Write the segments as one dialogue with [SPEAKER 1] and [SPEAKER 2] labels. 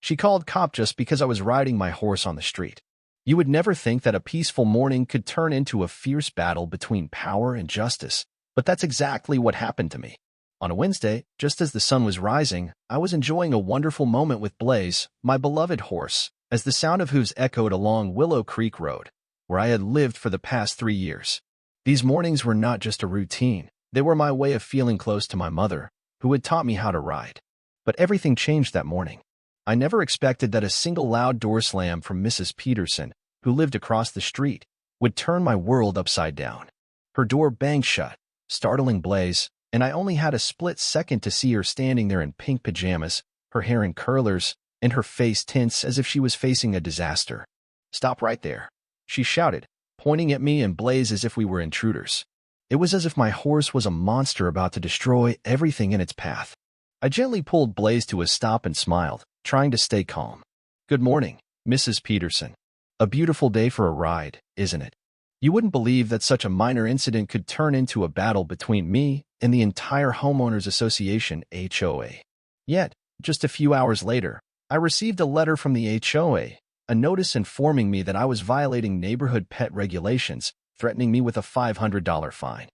[SPEAKER 1] She called cop just because I was riding my horse on the street. You would never think that a peaceful morning could turn into a fierce battle between power and justice, but that's exactly what happened to me. On a Wednesday, just as the sun was rising, I was enjoying a wonderful moment with Blaze, my beloved horse, as the sound of hooves echoed along Willow Creek Road, where I had lived for the past 3 years. These mornings were not just a routine. They were my way of feeling close to my mother, who had taught me how to ride. But everything changed that morning. I never expected that a single loud door slam from Mrs. Peterson, who lived across the street, would turn my world upside down. Her door banged shut, startling Blaze, and I only had a split second to see her standing there in pink pajamas, her hair in curlers, and her face tense as if she was facing a disaster. "Stop right there," she shouted, pointing at me and Blaze as if we were intruders. It was as if my horse was a monster about to destroy everything in its path. I gently pulled Blaze to a stop and smiled, trying to stay calm. "Good morning, Mrs. Peterson. A beautiful day for a ride, isn't it? You wouldn't believe that such a minor incident could turn into a battle between me and the entire Homeowners Association HOA. Yet, just a few hours later, I received a letter from the HOA, a notice informing me that I was violating neighborhood pet regulations, threatening me with a $500 fine,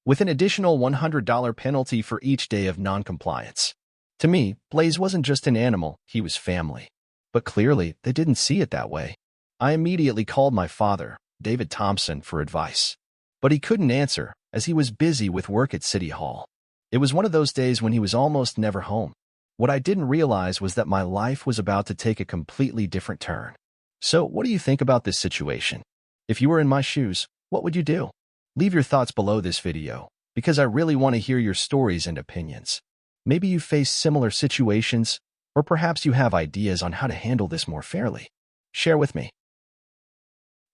[SPEAKER 1] with an additional $100 penalty for each day of noncompliance. To me, Blaze wasn't just an animal, he was family. But clearly, they didn't see it that way. I immediately called my father, David Thompson, for advice. But he couldn't answer, as he was busy with work at City Hall. It was one of those days when he was almost never home. What I didn't realize was that my life was about to take a completely different turn. So, what do you think about this situation? If you were in my shoes, what would you do? Leave your thoughts below this video, because I really want to hear your stories and opinions. Maybe you face similar situations, or perhaps you have ideas on how to handle this more fairly. Share with me.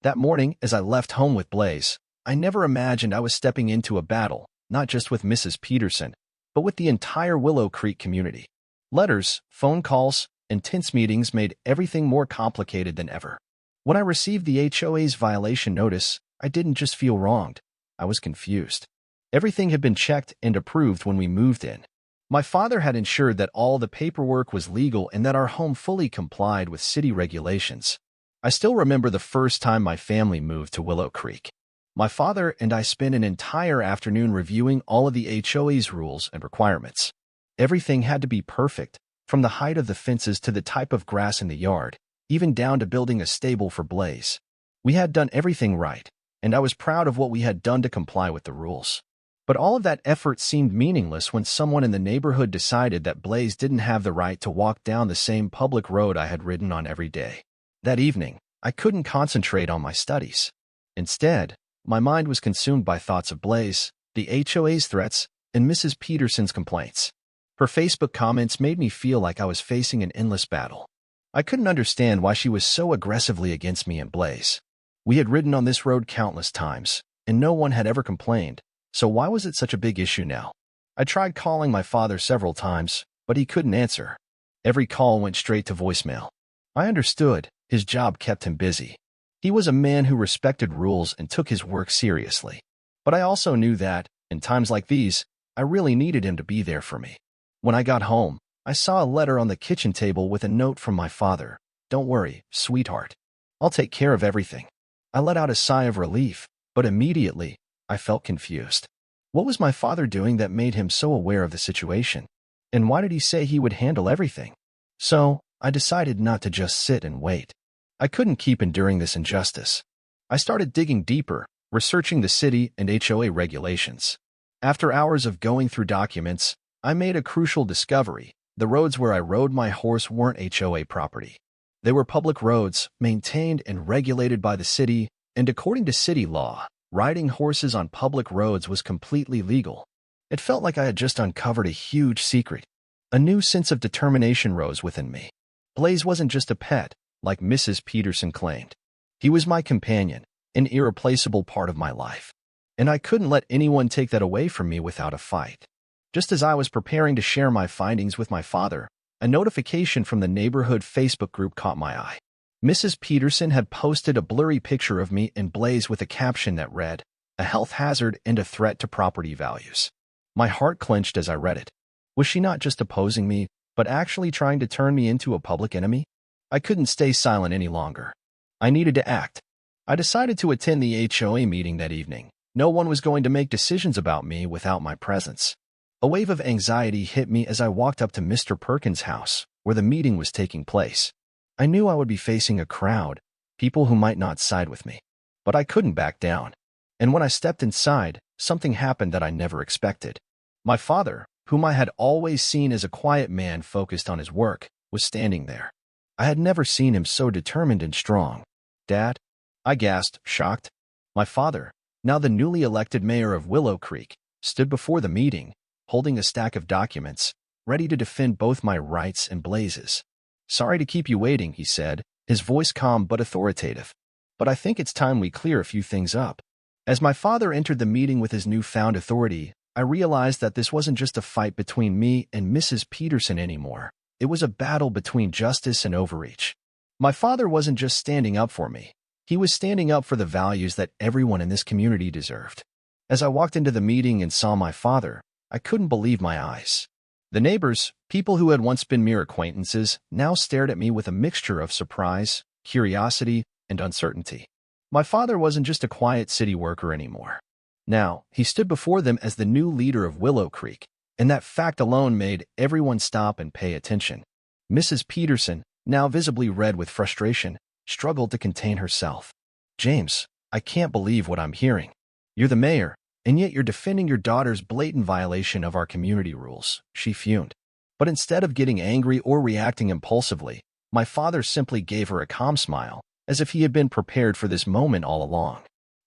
[SPEAKER 1] That morning, as I left home with Blaze, I never imagined I was stepping into a battle, not just with Mrs. Peterson, but with the entire Willow Creek community. Letters, phone calls, and tense meetings made everything more complicated than ever. When I received the HOA's violation notice, I didn't just feel wronged, I was confused. Everything had been checked and approved when we moved in. My father had ensured that all the paperwork was legal and that our home fully complied with city regulations. I still remember the first time my family moved to Willow Creek. My father and I spent an entire afternoon reviewing all of the HOA's rules and requirements. Everything had to be perfect, from the height of the fences to the type of grass in the yard, even down to building a stable for Blaze. We had done everything right, and I was proud of what we had done to comply with the rules. But all of that effort seemed meaningless when someone in the neighborhood decided that Blaze didn't have the right to walk down the same public road I had ridden on every day. That evening, I couldn't concentrate on my studies. Instead, my mind was consumed by thoughts of Blaze, the HOA's threats, and Mrs. Peterson's complaints. Her Facebook comments made me feel like I was facing an endless battle. I couldn't understand why she was so aggressively against me and Blaze. We had ridden on this road countless times, and no one had ever complained, so why was it such a big issue now? I tried calling my father several times, but he couldn't answer. Every call went straight to voicemail. I understood. His job kept him busy. He was a man who respected rules and took his work seriously. But I also knew that, in times like these, I really needed him to be there for me. When I got home, I saw a letter on the kitchen table with a note from my father. "Don't worry, sweetheart. I'll take care of everything." I let out a sigh of relief, but immediately, I felt confused. What was my father doing that made him so aware of the situation? And why did he say he would handle everything? So, I decided not to just sit and wait. I couldn't keep enduring this injustice. I started digging deeper, researching the city and HOA regulations. After hours of going through documents, I made a crucial discovery. The roads where I rode my horse weren't HOA property. They were public roads, maintained and regulated by the city, and according to city law, riding horses on public roads was completely legal. It felt like I had just uncovered a huge secret. A new sense of determination rose within me. Blaze wasn't just a pet, like Mrs. Peterson claimed. He was my companion, an irreplaceable part of my life. And I couldn't let anyone take that away from me without a fight. Just as I was preparing to share my findings with my father, a notification from the neighborhood Facebook group caught my eye. Mrs. Peterson had posted a blurry picture of me and Blaze with a caption that read, "A health hazard and a threat to property values." My heart clenched as I read it. Was she not just opposing me, but actually trying to turn me into a public enemy? I couldn't stay silent any longer. I needed to act. I decided to attend the HOA meeting that evening. No one was going to make decisions about me without my presence. A wave of anxiety hit me as I walked up to Mr. Perkins' house, where the meeting was taking place. I knew I would be facing a crowd, people who might not side with me. But I couldn't back down. And when I stepped inside, something happened that I never expected. My father, whom I had always seen as a quiet man focused on his work, was standing there. I had never seen him so determined and strong. "Dad?" I gasped, shocked. My father, now the newly elected mayor of Willow Creek, stood before the meeting, holding a stack of documents, ready to defend both my rights and Blaze's. "Sorry to keep you waiting," he said, his voice calm but authoritative. "But I think it's time we clear a few things up." As my father entered the meeting with his newfound authority, I realized that this wasn't just a fight between me and Mrs. Peterson anymore. It was a battle between justice and overreach. My father wasn't just standing up for me. He was standing up for the values that everyone in this community deserved. As I walked into the meeting and saw my father, I couldn't believe my eyes. The neighbors, people who had once been mere acquaintances, now stared at me with a mixture of surprise, curiosity, and uncertainty. My father wasn't just a quiet city worker anymore. Now, he stood before them as the new leader of Willow Creek, and that fact alone made everyone stop and pay attention. Mrs. Peterson, now visibly red with frustration, struggled to contain herself. "James, I can't believe what I'm hearing. You're the mayor, and yet you're defending your daughter's blatant violation of our community rules," she fumed. But instead of getting angry or reacting impulsively, my father simply gave her a calm smile, as if he had been prepared for this moment all along.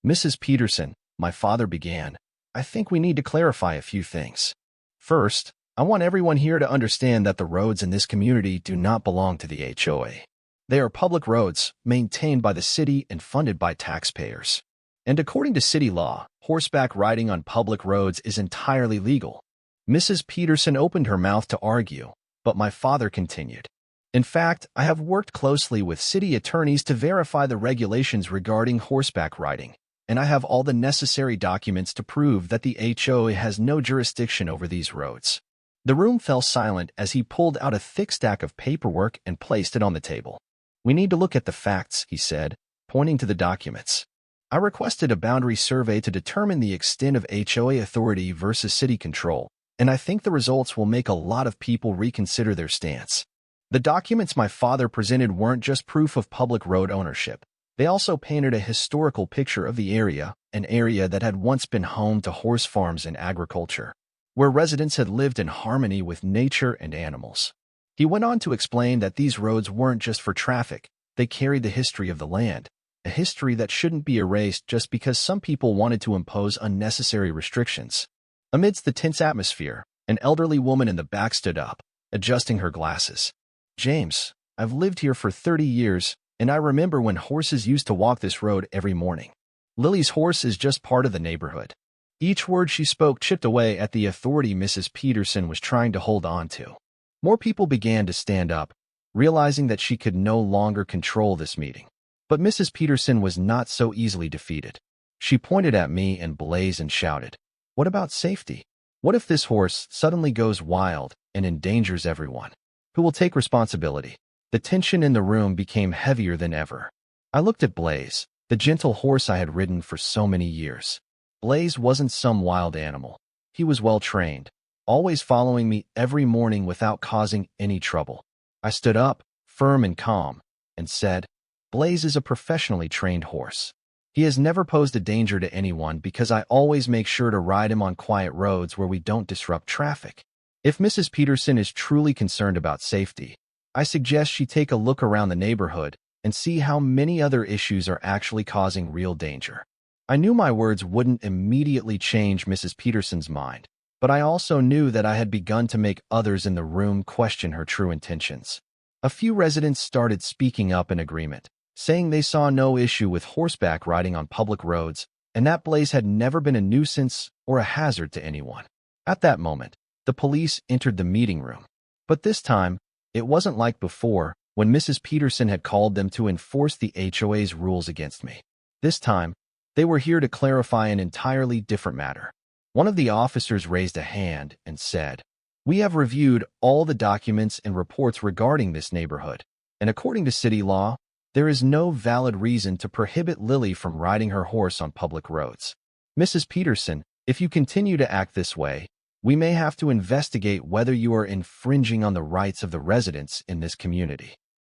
[SPEAKER 1] "Mrs. Peterson," my father began, "I think we need to clarify a few things. First, I want everyone here to understand that the roads in this community do not belong to the HOA. They are public roads, maintained by the city and funded by taxpayers. And according to city law, horseback riding on public roads is entirely legal." Mrs. Peterson opened her mouth to argue, but my father continued. "In fact, I have worked closely with city attorneys to verify the regulations regarding horseback riding, and I have all the necessary documents to prove that the HOA has no jurisdiction over these roads." The room fell silent as he pulled out a thick stack of paperwork and placed it on the table. "We need to look at the facts," he said, pointing to the documents. "I requested a boundary survey to determine the extent of HOA authority versus city control, and I think the results will make a lot of people reconsider their stance." The documents my father presented weren't just proof of public road ownership. They also painted a historical picture of the area, an area that had once been home to horse farms and agriculture, where residents had lived in harmony with nature and animals. He went on to explain that these roads weren't just for traffic, they carried the history of the land, a history that shouldn't be erased just because some people wanted to impose unnecessary restrictions. Amidst the tense atmosphere, an elderly woman in the back stood up, adjusting her glasses. "James, I've lived here for 30 years, and I remember when horses used to walk this road every morning. Lily's horse is just part of the neighborhood." Each word she spoke chipped away at the authority Mrs. Peterson was trying to hold on to. More people began to stand up, realizing that she could no longer control this meeting. But Mrs. Peterson was not so easily defeated. She pointed at me and Blaze and shouted, "What about safety? What if this horse suddenly goes wild and endangers everyone? Who will take responsibility?" The tension in the room became heavier than ever. I looked at Blaze, the gentle horse I had ridden for so many years. Blaze wasn't some wild animal. He was well-trained, always following me every morning without causing any trouble. I stood up, firm and calm, and said, "Blaze is a professionally trained horse. He has never posed a danger to anyone because I always make sure to ride him on quiet roads where we don't disrupt traffic. If Mrs. Peterson is truly concerned about safety, I suggest she take a look around the neighborhood and see how many other issues are actually causing real danger." I knew my words wouldn't immediately change Mrs. Peterson's mind, but I also knew that I had begun to make others in the room question her true intentions. A few residents started speaking up in agreement, saying they saw no issue with horseback riding on public roads and that Blaze had never been a nuisance or a hazard to anyone. At that moment, the police entered the meeting room. But this time, it wasn't like before when Mrs. Peterson had called them to enforce the HOA's rules against me. This time, they were here to clarify an entirely different matter. One of the officers raised a hand and said, We have reviewed all the documents and reports regarding this neighborhood, and according to city law, there is no valid reason to prohibit Lily from riding her horse on public roads. Mrs. Peterson, if you continue to act this way, we may have to investigate whether you are infringing on the rights of the residents in this community."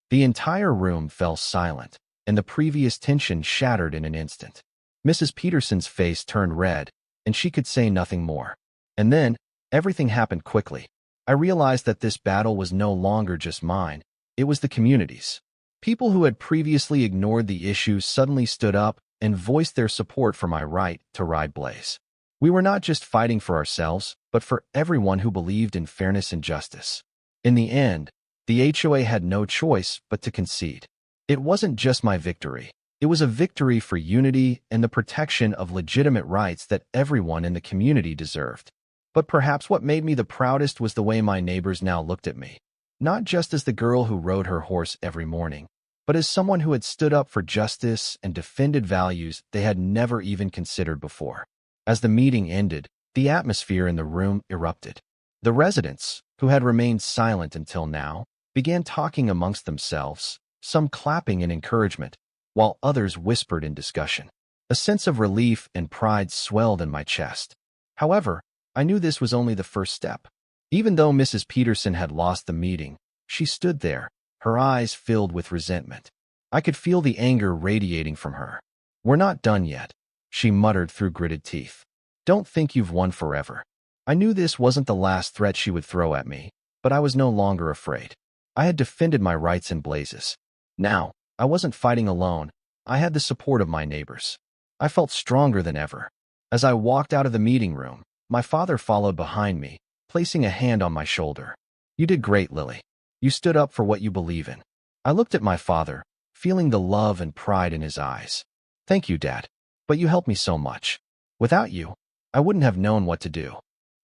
[SPEAKER 1] The entire room fell silent, and the previous tension shattered in an instant. Mrs. Peterson's face turned red, and she could say nothing more. And then, everything happened quickly. I realized that this battle was no longer just mine, it was the community's. People who had previously ignored the issue suddenly stood up and voiced their support for my right to ride Blaze. We were not just fighting for ourselves, but for everyone who believed in fairness and justice. In the end, the HOA had no choice but to concede. It wasn't just my victory. It was a victory for unity and the protection of legitimate rights that everyone in the community deserved. But perhaps what made me the proudest was the way my neighbors now looked at me. Not just as the girl who rode her horse every morning, but as someone who had stood up for justice and defended values they had never even considered before. As the meeting ended, the atmosphere in the room erupted. The residents, who had remained silent until now, began talking amongst themselves, some clapping in encouragement, while others whispered in discussion. A sense of relief and pride swelled in my chest. However, I knew this was only the first step. Even though Mrs. Peterson had lost the meeting, she stood there, her eyes filled with resentment. I could feel the anger radiating from her. "We're not done yet," she muttered through gritted teeth. "Don't think you've won forever." I knew this wasn't the last threat she would throw at me, but I was no longer afraid. I had defended my rights in Blazes. Now, I wasn't fighting alone. I had the support of my neighbors. I felt stronger than ever. As I walked out of the meeting room, my father followed behind me, placing a hand on my shoulder. "You did great, Lily. You stood up for what you believe in." I looked at my father, feeling the love and pride in his eyes. "Thank you, Dad. But you helped me so much. Without you, I wouldn't have known what to do."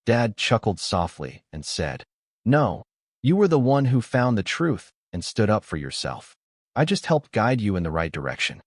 [SPEAKER 1] Dad chuckled softly and said, "No, you were the one who found the truth and stood up for yourself. I just helped guide you in the right direction."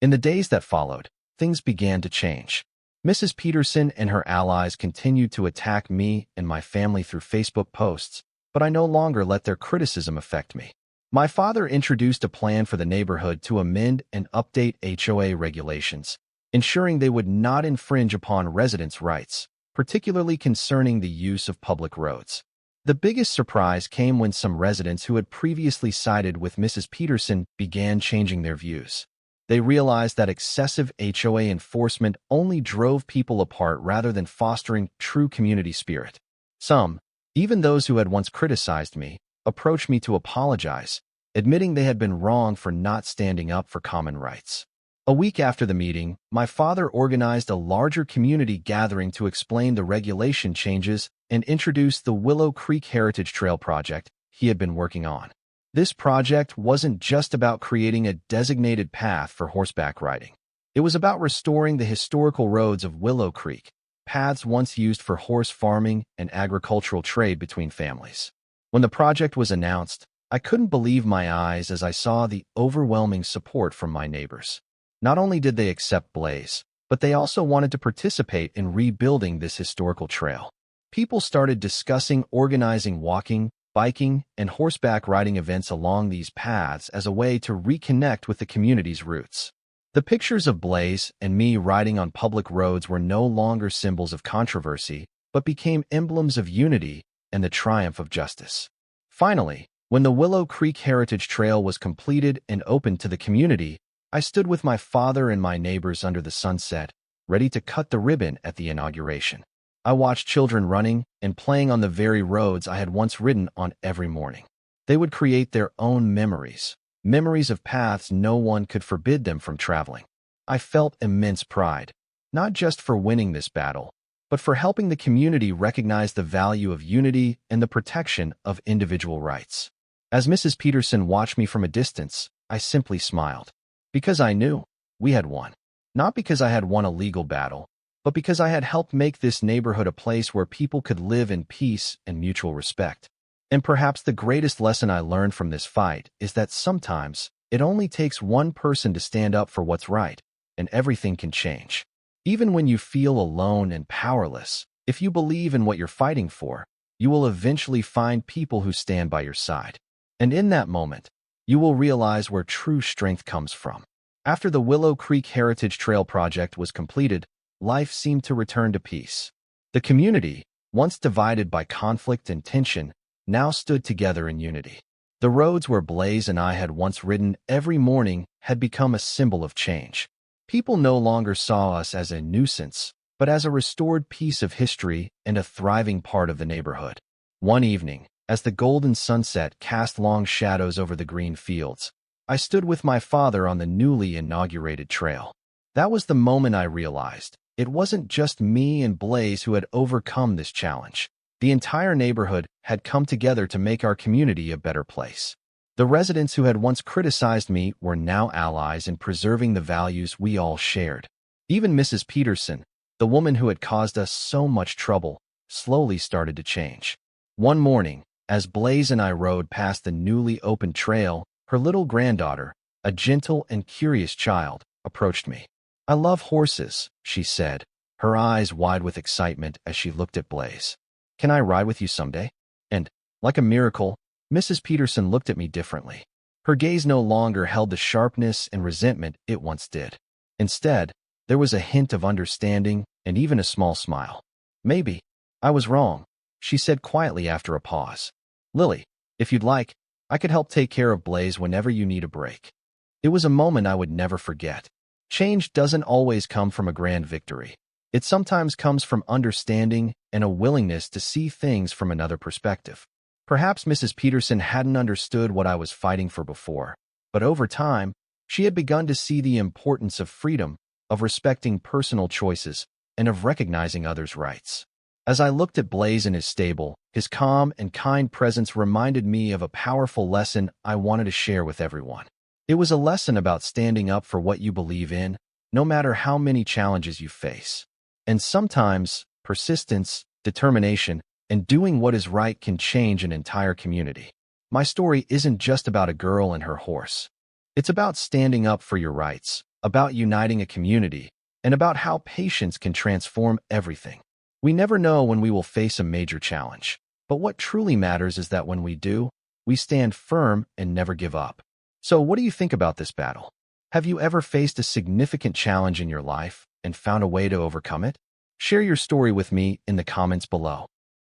[SPEAKER 1] In the days that followed, things began to change. Mrs. Peterson and her allies continued to attack me and my family through Facebook posts, but I no longer let their criticism affect me. My father introduced a plan for the neighborhood to amend and update HOA regulations, ensuring they would not infringe upon residents' rights, particularly concerning the use of public roads. The biggest surprise came when some residents who had previously sided with Mrs. Peterson began changing their views. They realized that excessive HOA enforcement only drove people apart rather than fostering true community spirit. Some, even those who had once criticized me, approached me to apologize, admitting they had been wrong for not standing up for common rights. A week after the meeting, my father organized a larger community gathering to explain the regulation changes and introduce the Willow Creek Heritage Trail project he had been working on. This project wasn't just about creating a designated path for horseback riding. It was about restoring the historical roads of Willow Creek, paths once used for horse farming and agricultural trade between families. When the project was announced, I couldn't believe my eyes as I saw the overwhelming support from my neighbors. Not only did they accept Blaze, but they also wanted to participate in rebuilding this historical trail. People started discussing organizing walking, biking, and horseback riding events along these paths as a way to reconnect with the community's roots. The pictures of Blaze and me riding on public roads were no longer symbols of controversy, but became emblems of unity and the triumph of justice. Finally, when the Willow Creek Heritage Trail was completed and opened to the community, I stood with my father and my neighbors under the sunset, ready to cut the ribbon at the inauguration. I watched children running and playing on the very roads I had once ridden on every morning. They would create their own memories of paths no one could forbid them from traveling. I felt immense pride, not just for winning this battle, but for helping the community recognize the value of unity and the protection of individual rights. As Mrs. Peterson watched me from a distance, I simply smiled. Because I knew we had won. Not because I had won a legal battle, but because I had helped make this neighborhood a place where people could live in peace and mutual respect. And perhaps the greatest lesson I learned from this fight is that sometimes it only takes one person to stand up for what's right, and everything can change. Even when you feel alone and powerless, if you believe in what you're fighting for, you will eventually find people who stand by your side. And in that moment, you will realize where true strength comes from. After the Willow Creek Heritage Trail project was completed, life seemed to return to peace. The community, once divided by conflict and tension, now stood together in unity. The roads where Blaze and I had once ridden every morning had become a symbol of change. People no longer saw us as a nuisance, but as a restored piece of history and a thriving part of the neighborhood. One evening, as the golden sunset cast long shadows over the green fields, I stood with my father on the newly inaugurated trail. That was the moment I realized it wasn't just me and Blaze who had overcome this challenge. The entire neighborhood had come together to make our community a better place. The residents who had once criticized me were now allies in preserving the values we all shared. Even Mrs. Peterson, the woman who had caused us so much trouble, slowly started to change. One morning, as Blaze and I rode past the newly opened trail, her little granddaughter, a gentle and curious child, approached me. "I love horses," she said, her eyes wide with excitement as she looked at Blaze. "Can I ride with you someday?" And, like a miracle, Mrs. Peterson looked at me differently. Her gaze no longer held the sharpness and resentment it once did. Instead, there was a hint of understanding and even a small smile. "Maybe I was wrong," she said quietly after a pause. "Lily, if you'd like, I could help take care of Blaze whenever you need a break." It was a moment I would never forget. Change doesn't always come from a grand victory. It sometimes comes from understanding and a willingness to see things from another perspective. Perhaps Mrs. Peterson hadn't understood what I was fighting for before, but over time, she had begun to see the importance of freedom, of respecting personal choices, and of recognizing others' rights. As I looked at Blaze in his stable, his calm and kind presence reminded me of a powerful lesson I wanted to share with everyone. It was a lesson about standing up for what you believe in, no matter how many challenges you face. And sometimes, persistence, determination, and doing what is right can change an entire community. My story isn't just about a girl and her horse. It's about standing up for your rights, about uniting a community, and about how patience can transform everything. We never know when we will face a major challenge, but what truly matters is that when we do, we stand firm and never give up. So what do you think about this battle? Have you ever faced a significant challenge in your life and found a way to overcome it? Share your story with me in the comments below.